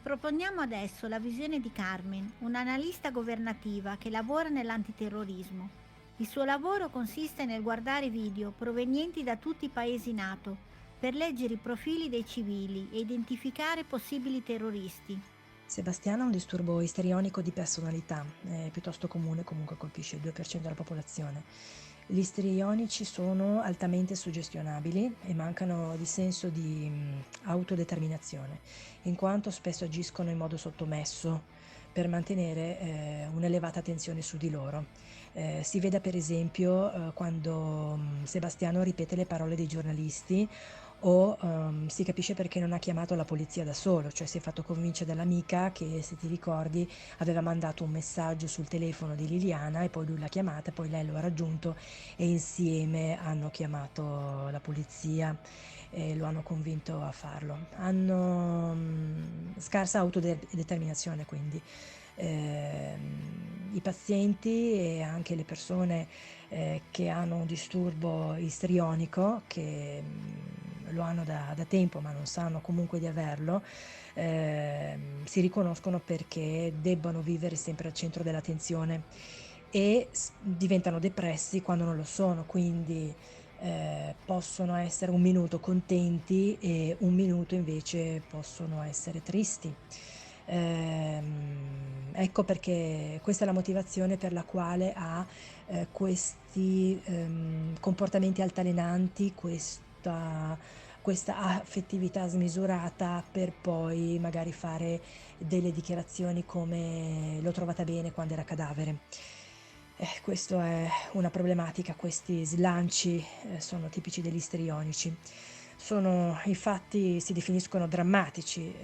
Riproponiamo adesso la visione di Carmen, un'analista governativa che lavora nell'antiterrorismo. Il suo lavoro consiste nel guardare video provenienti da tutti i paesi NATO per leggere i profili dei civili e identificare possibili terroristi. Sebastiano ha un disturbo istrionico di personalità, è piuttosto comune, comunque colpisce il 2% della popolazione. Gli istrionici sono altamente suggestionabili e mancano di senso di autodeterminazione, in quanto spesso agiscono in modo sottomesso per mantenere un'elevata tensione su di loro. Si veda per esempio quando Sebastiano ripete le parole dei giornalisti o si capisce perché non ha chiamato la polizia da solo, cioè si è fatto convincere dall'amica che, se ti ricordi, aveva mandato un messaggio sul telefono di Liliana e poi lui l'ha chiamata, poi lei lo ha raggiunto e insieme hanno chiamato la polizia e lo hanno convinto a farlo. Hanno scarsa autodeterminazione quindi. I pazienti e anche le persone che hanno un disturbo istrionico, che lo hanno da tempo ma non sanno comunque di averlo, si riconoscono perché debbono vivere sempre al centro dell'attenzione e diventano depressi quando non lo sono, quindi possono essere un minuto contenti e un minuto invece possono essere tristi. Ecco perché questa è la motivazione per la quale ha questi comportamenti altalenanti, questa affettività smisurata per poi magari fare delle dichiarazioni come: "L'ho trovata bene quando era cadavere". Questo è una problematica, questi slanci, sono tipici degli istrionici. Sono infatti si definiscono drammatici,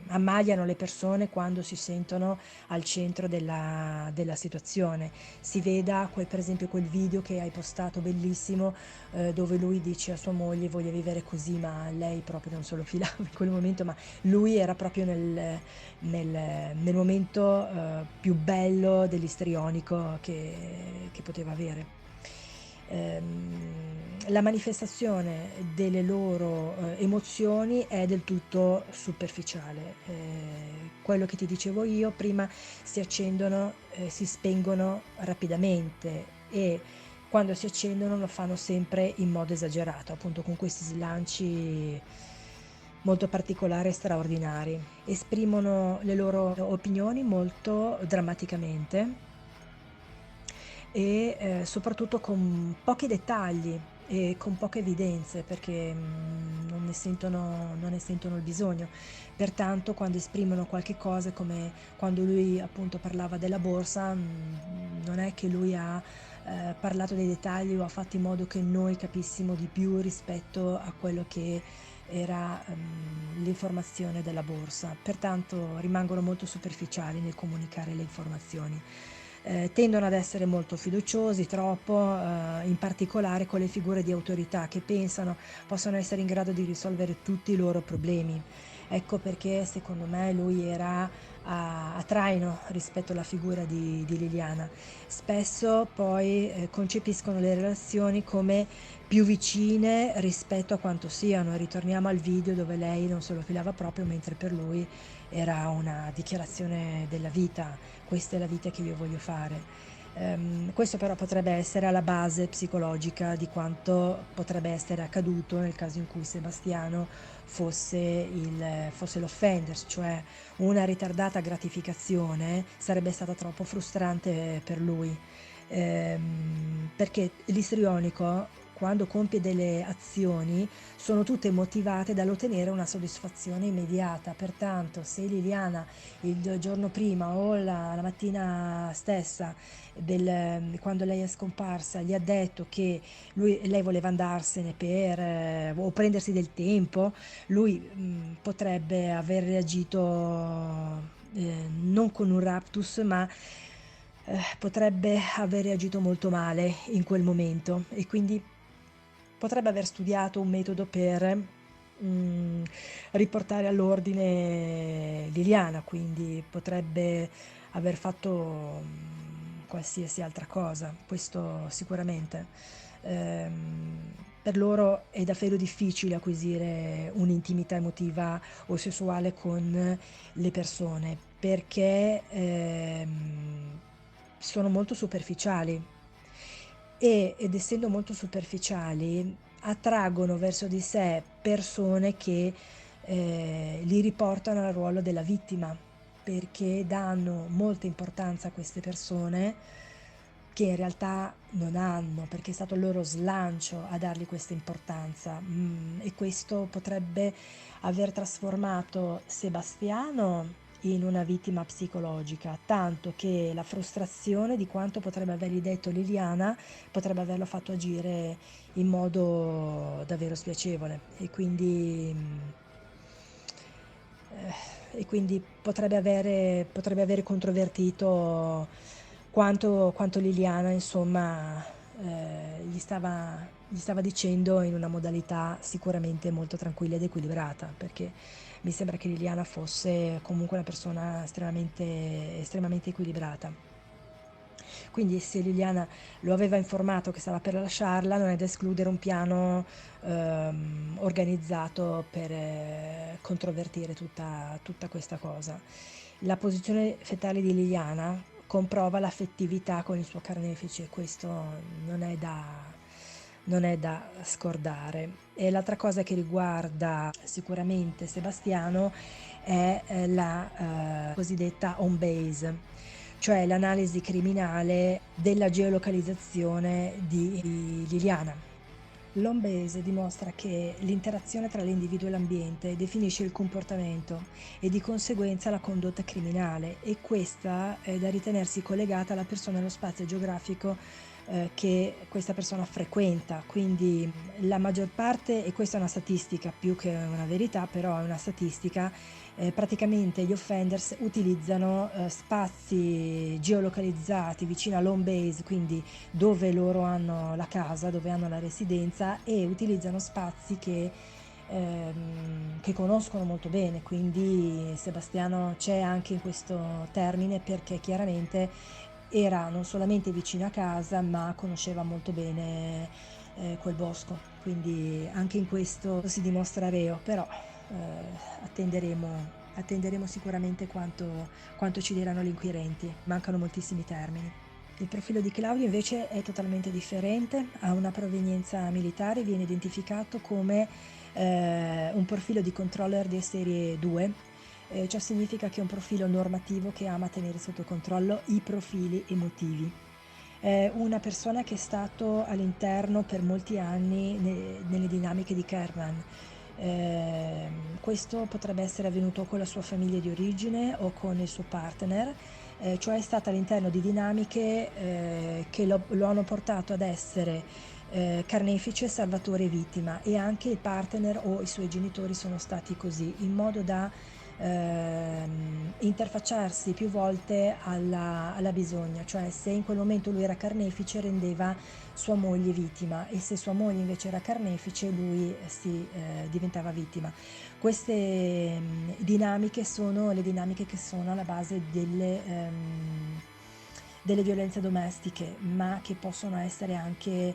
ammaliano le persone quando si sentono al centro della situazione. Si veda per esempio quel video che hai postato bellissimo, dove lui dice a sua moglie: "Voglio vivere così", ma lei proprio non se lo filava in quel momento, ma lui era proprio nel momento, più bello dell'istrionico che poteva avere. La manifestazione delle loro, emozioni è del tutto superficiale. Quello che ti dicevo io, prima si accendono e si spengono rapidamente e quando si accendono lo fanno sempre in modo esagerato, appunto con questi slanci molto particolari e straordinari. Esprimono le loro opinioni molto drammaticamente e, soprattutto con pochi dettagli e con poche evidenze perché, non ne sentono il bisogno. Pertanto quando esprimono qualche cosa, come quando lui appunto parlava della borsa, non è che lui ha, parlato dei dettagli o ha fatto in modo che noi capissimo di più rispetto a quello che era, l'informazione della borsa. Pertanto rimangono molto superficiali nel comunicare le informazioni. Tendono ad essere molto fiduciosi, troppo, in particolare con le figure di autorità che pensano possano essere in grado di risolvere tutti i loro problemi. Ecco perché secondo me lui era a traino rispetto alla figura di Liliana. Spesso poi, concepiscono le relazioni come più vicine rispetto a quanto siano, e ritorniamo al video dove lei non se lo filava proprio, mentre per lui era una dichiarazione della vita: "Questa è la vita che io voglio fare". Questo però potrebbe essere alla base psicologica di quanto potrebbe essere accaduto nel caso in cui Sebastiano fosse l'offender, cioè una ritardata gratificazione sarebbe stata troppo frustrante per lui. Perché l'istrionico, quando compie delle azioni, sono tutte motivate dall'ottenere una soddisfazione immediata. Pertanto, se Liliana il giorno prima o la mattina stessa quando lei è scomparsa, gli ha detto che lei voleva andarsene o prendersi del tempo, lui, potrebbe aver reagito, non con un raptus, ma, potrebbe aver reagito molto male in quel momento e quindi potrebbe aver studiato un metodo per, mhmm, riportare all'ordine Liliana, quindi potrebbe aver fatto, qualsiasi altra cosa, questo sicuramente. per loro è davvero difficile acquisire un'intimità emotiva o sessuale con le persone, perché, sono molto superficiali ed essendo molto superficiali attraggono verso di sé persone che, li riportano al ruolo della vittima, perché danno molta importanza a queste persone che in realtà non hanno, perché è stato il loro slancio a dargli questa importanza. E questo potrebbe aver trasformato Sebastiano in una vittima psicologica, tanto che la frustrazione di quanto potrebbe avergli detto Liliana potrebbe averlo fatto agire in modo davvero spiacevole e quindi potrebbe avere controvertito quanto Liliana, insomma, gli stava dicendo in una modalità sicuramente molto tranquilla ed equilibrata, perché mi sembra che Liliana fosse comunque una persona estremamente equilibrata. Quindi se Liliana lo aveva informato che stava per lasciarla, non è da escludere un piano organizzato per controvertire tutta questa cosa. La posizione fetale di Liliana comprova l'affettività con il suo carnefice, questo non è da, non è da scordare. E l'altra cosa che riguarda sicuramente Sebastiano è la cosiddetta home base, cioè l'analisi criminale della geolocalizzazione di Liliana. L'home base dimostra che l'interazione tra l'individuo e l'ambiente definisce il comportamento e di conseguenza la condotta criminale, e questa è da ritenersi collegata alla persona e allo spazio geografico che questa persona frequenta. Quindi la maggior parte, e questa è una statistica più che una verità, però è una statistica, praticamente gli offenders utilizzano spazi geolocalizzati vicino all'home base, quindi dove loro hanno la casa, dove hanno la residenza, e utilizzano spazi che conoscono molto bene. Quindi Sebastiano c'è anche in questo termine, perché chiaramente era non solamente vicino a casa, ma conosceva molto bene quel bosco. Quindi anche in questo si dimostra reo, però attenderemo sicuramente quanto ci diranno gli inquirenti. Mancano moltissimi termini. Il profilo di Claudio invece è totalmente differente, ha una provenienza militare, viene identificato come un profilo di controller di serie 2, ciò significa che è un profilo normativo che ama tenere sotto controllo i profili emotivi. È una persona che è stato all'interno per molti anni nelle dinamiche di Kerman. Questo potrebbe essere avvenuto con la sua famiglia di origine o con il suo partner, cioè è stata all'interno di dinamiche che lo hanno portato ad essere carnefice, salvatore e vittima, e anche il partner o i suoi genitori sono stati così, in modo da interfacciarsi più volte alla bisogna, cioè se in quel momento lui era carnefice rendeva sua moglie vittima, e se sua moglie invece era carnefice lui diventava vittima. Queste dinamiche sono le dinamiche che sono alla base delle violenze domestiche, ma che possono essere anche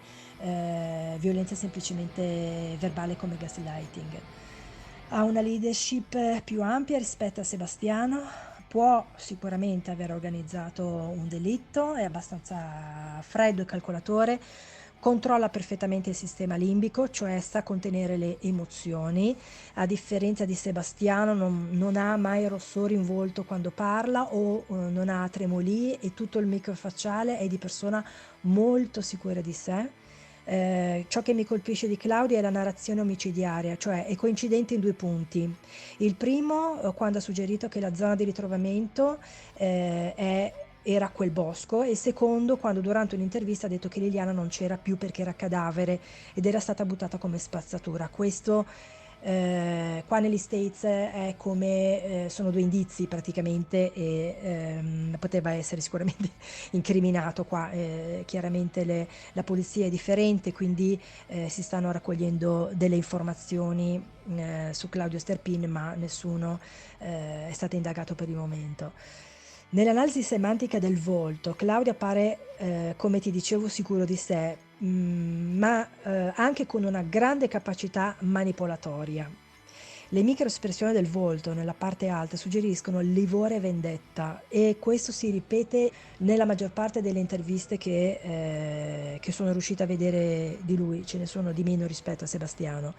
violenza semplicemente verbale come gaslighting. Ha una leadership più ampia rispetto a Sebastiano, può sicuramente aver organizzato un delitto, è abbastanza freddo e calcolatore, controlla perfettamente il sistema limbico, cioè sa contenere le emozioni. A differenza di Sebastiano non ha mai rossori in volto quando parla, o non ha tremolie, e tutto il microfacciale è di persona molto sicura di sé. Ciò che mi colpisce di Claudia è la narrazione omicidiaria, cioè è coincidente in due punti. Il primo, quando ha suggerito che la zona di ritrovamento era quel bosco, e il secondo, quando durante un'intervista ha detto che Liliana non c'era più perché era cadavere ed era stata buttata come spazzatura. Questo qua negli States è come sono due indizi praticamente, e poteva essere sicuramente incriminato. Qua chiaramente la polizia è differente, quindi si stanno raccogliendo delle informazioni su Claudio Sterpin, ma nessuno è stato indagato per il momento. Nell'analisi semantica del volto, Claudio appare, come ti dicevo, sicuro di sé, ma, anche con una grande capacità manipolatoria. Le microespressioni del volto nella parte alta suggeriscono livore e vendetta e questo si ripete nella maggior parte delle interviste che sono riuscita a vedere di lui, ce ne sono di meno rispetto a Sebastiano.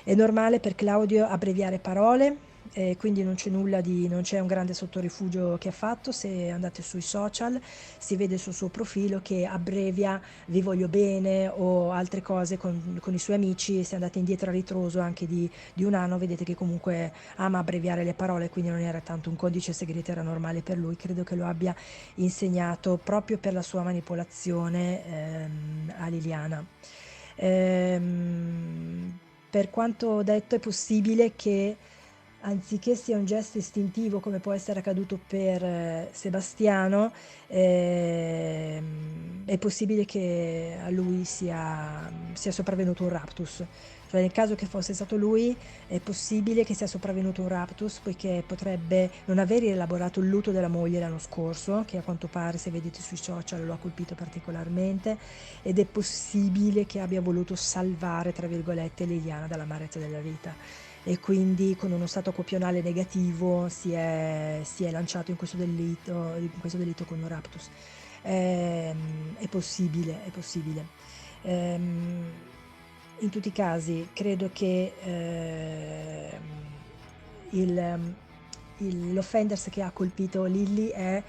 È normale per Claudio abbreviare parole, quindi non c'è un grande sottorifugio che ha fatto. Se andate sui social si vede sul suo profilo che abbrevia "vi voglio bene" o altre cose con i suoi amici, e se andate indietro a ritroso anche di un anno vedete che comunque ama abbreviare le parole, quindi non era tanto un codice segreto, era normale per lui. Credo che lo abbia insegnato proprio per la sua manipolazione, a Liliana. Ehm, per quanto detto, è possibile che, anziché sia un gesto istintivo come può essere accaduto per Sebastiano, è possibile che a lui sia sopravvenuto un raptus. Cioè, nel caso che fosse stato lui, è possibile che sia sopravvenuto un raptus, poiché potrebbe non aver elaborato il lutto della moglie l'anno scorso, che a quanto pare, se vedete sui social, lo ha colpito particolarmente, ed è possibile che abbia voluto "salvare", tra virgolette, Liliana dall'amarezza della vita, e quindi con uno stato copionale negativo si è lanciato in questo delitto con un raptus. È possibile, è possibile. Ehm, In tutti i casi credo che il, l'offenders che ha colpito Lilly è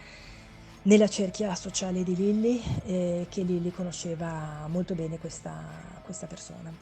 nella cerchia sociale di Lilly, e che Lilly conosceva molto bene questa persona.